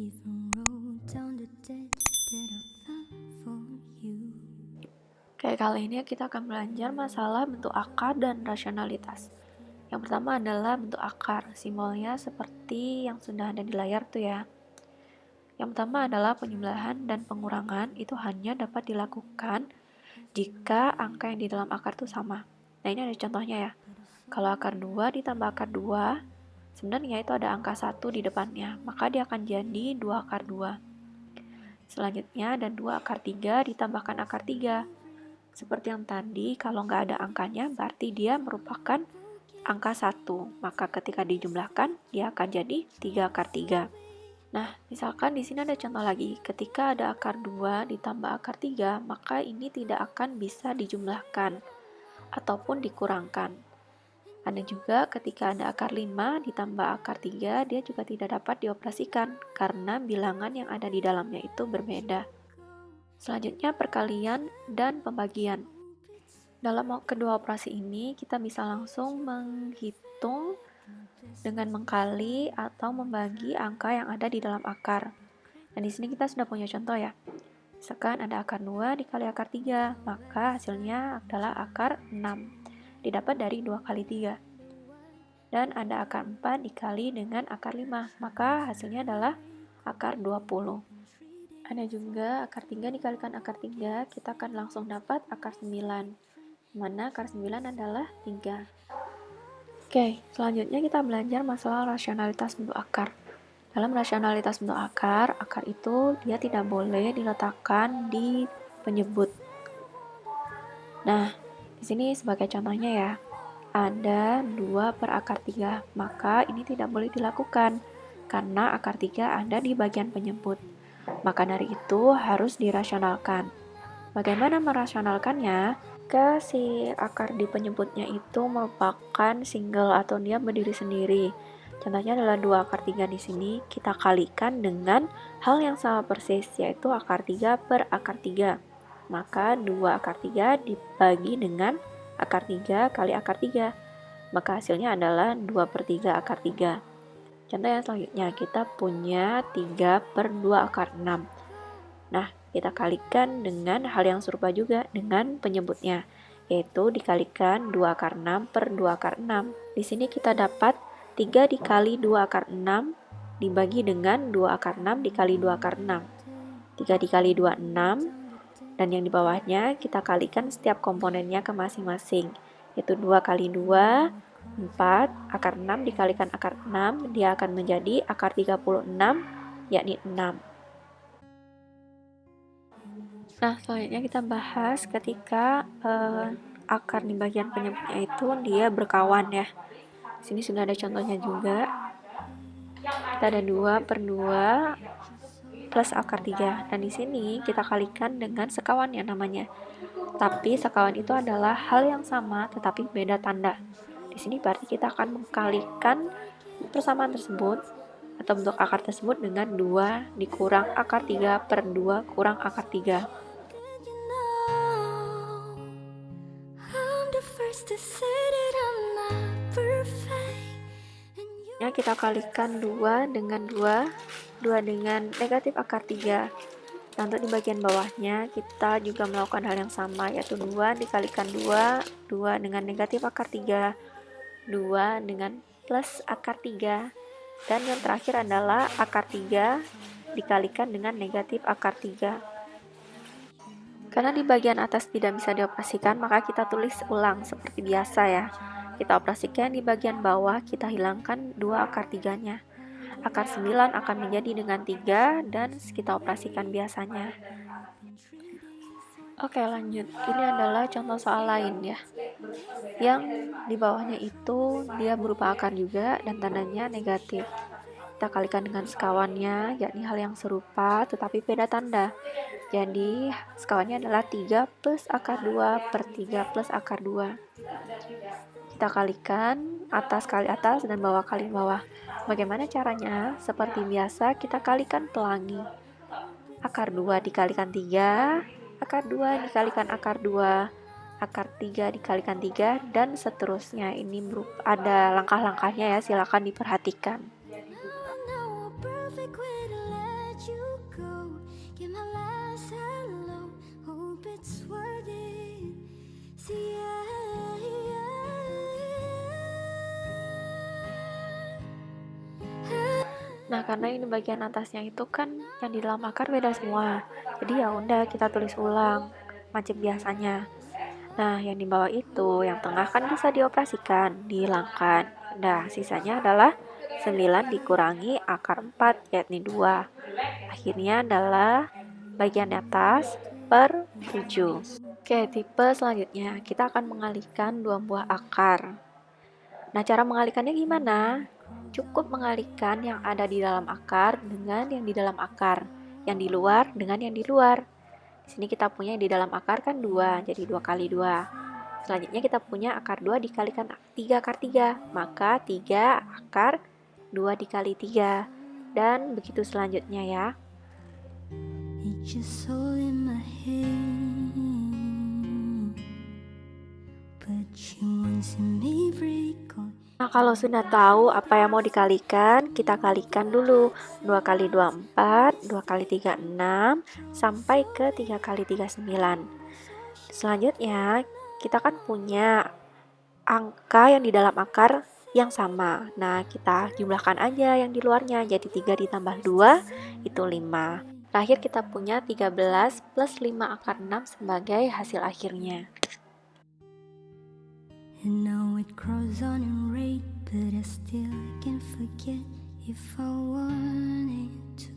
Even wrote down the dates that I found for you. Oke, kali ini kita akan belajar masalah bentuk akar dan rasionalitas. Yang pertama adalah bentuk akar. Simbolnya seperti yang sudah ada di layar tuh ya. Yang pertama adalah penjumlahan dan pengurangan itu hanya dapat dilakukan jika angka yang di dalam akar itu sama. Nah, ini ada contohnya ya. Kalau akar 2 ditambah akar 2, sebenarnya itu ada angka 1 di depannya, maka dia akan jadi 2 akar 2. Selanjutnya ada 2 akar 3 ditambahkan akar 3. Seperti yang tadi, kalau nggak ada angkanya, berarti dia merupakan angka 1. Maka ketika dijumlahkan, dia akan jadi 3 akar 3. Nah, misalkan di sini ada contoh lagi. Ketika ada akar 2 ditambah akar 3, maka ini tidak akan bisa dijumlahkan ataupun dikurangkan. Ada juga ketika ada akar 5 ditambah akar 3, dia juga tidak dapat dioperasikan karena bilangan yang ada di dalamnya itu berbeda. Selanjutnya perkalian dan pembagian. Dalam kedua operasi ini, kita bisa langsung menghitung dengan mengkali atau membagi angka yang ada di dalam akar. Dan di sini kita sudah punya contoh ya. Misalkan ada akar 2 dikali akar 3, maka hasilnya adalah akar 6. Didapat dari 2 kali 3. Dan ada akar 4 dikali dengan akar 5, maka hasilnya adalah akar 20. Ada juga akar 3 dikalikan akar 3, kita akan langsung dapat akar 9, mana akar 9 adalah 3. Oke, selanjutnya kita belajar masalah rasionalitas bentuk akar. Dalam rasionalitas bentuk akar itu dia tidak boleh diletakkan di penyebut. Nah, di sini sebagai contohnya ya, ada 2 per akar 3, maka ini tidak boleh dilakukan karena akar 3 ada di bagian penyebut. Maka dari itu harus dirasionalkan. Bagaimana merasionalkannya? Jika si akar di penyebutnya itu merupakan single atau dia berdiri sendiri. Contohnya adalah 2 akar 3 di sini, kita kalikan dengan hal yang sama persis, yaitu akar 3 per akar 3. Maka 2 akar 3 dibagi dengan akar 3 kali akar 3. Maka hasilnya adalah 2 per 3 akar 3. Contoh yang selanjutnya, kita punya 3 per 2 akar 6. Nah, kita kalikan dengan hal yang serupa juga dengan penyebutnya, yaitu dikalikan 2 akar 6 per 2 akar 6. Di sini kita dapat 3 dikali 2 akar 6 dibagi dengan 2 akar 6 dikali 2 akar 6. 3 dikali 2, 6. Dan yang di bawahnya kita kalikan setiap komponennya ke masing-masing, yaitu 2 kali 2, 4, akar 6 dikalikan akar 6, dia akan menjadi akar 36, yakni 6. Nah, selanjutnya kita bahas ketika akar di bagian penyebutnya itu dia berkawan ya. Di sini sudah ada contohnya juga. Kita ada 2 per 2 plus akar 3. Dan di sini kita kalikan dengan sekawannya namanya. Tapi sekawan itu adalah hal yang sama tetapi beda tanda. Di sini berarti kita akan mengkalikan persamaan tersebut atau bentuk akar tersebut dengan 2 dikurang akar 3 per 2 kurang akar 3. Ya, kita kalikan 2 dengan 2 dengan negatif akar 3. Nah, untuk di bagian bawahnya kita juga melakukan hal yang sama, yaitu 2 dikalikan 2 dengan negatif akar 3, 2 dengan plus akar 3, dan yang terakhir adalah akar 3 dikalikan dengan negatif akar 3. Karena di bagian atas tidak bisa dioperasikan, maka kita tulis ulang seperti biasa ya. Kita operasikan di bagian bawah, kita hilangkan 2 akar 3-nya. Akar 9 akan menjadi dengan 3 dan kita operasikan biasanya. Oke, lanjut. Ini adalah contoh soal lain ya. Yang di bawahnya itu dia berupa akar juga dan tandanya negatif. Kita kalikan dengan sekawannya, yakni hal yang serupa tetapi beda tanda. Jadi sekawannya adalah 3 plus akar 2 per 3 plus akar 2. Kita kalikan atas kali atas dan bawah kali bawah. Bagaimana caranya? Seperti biasa kita kalikan pelangi. Akar 2 dikalikan 3, akar 2 dikalikan akar 2, akar 3 dikalikan 3, dan seterusnya. Ini ada langkah-langkahnya ya, silakan diperhatikan. you go. Get my last hello, hope it's worth it. See, Nah, karena ini bagian atasnya itu kan yang di dalam akar beda semua. Jadi ya udah kita tulis ulang macam biasanya. Nah, yang di bawah itu, yang tengah kan bisa dioperasikan, dihilangkan. Nah, sisanya adalah 9 dikurangi akar 4, yakni 2. Akhirnya adalah bagian atas per 7. Oke, tipe selanjutnya, kita akan mengalihkan 2 buah akar. Nah, cara mengalihkannya gimana? Cukup mengalihkan yang ada di dalam akar dengan yang di dalam akar. Yang di luar dengan yang di luar. Di sini kita punya di dalam akar kan 2, jadi 2 kali 2. Selanjutnya kita punya akar 2 dikalikan 3 akar 3, maka 3 akar 2 dikali 3. Dan begitu selanjutnya ya. it's just all in my head, but you want to me break on. Nah, kalau sudah tahu apa yang mau dikalikan, kita kalikan dulu. 2 kali 2, 4, 2 kali 3, 6, sampai ke 3 kali 3, 9. Selanjutnya, kita kan punya angka yang di dalam akar yang sama. Nah, kita jumlahkan aja yang di luarnya. Jadi 3 ditambah 2, itu 5. Terakhir kita punya 13 plus 5 akar 6 sebagai hasil akhirnya. And now it grows on in rate, but I still can't forget if I wanted to.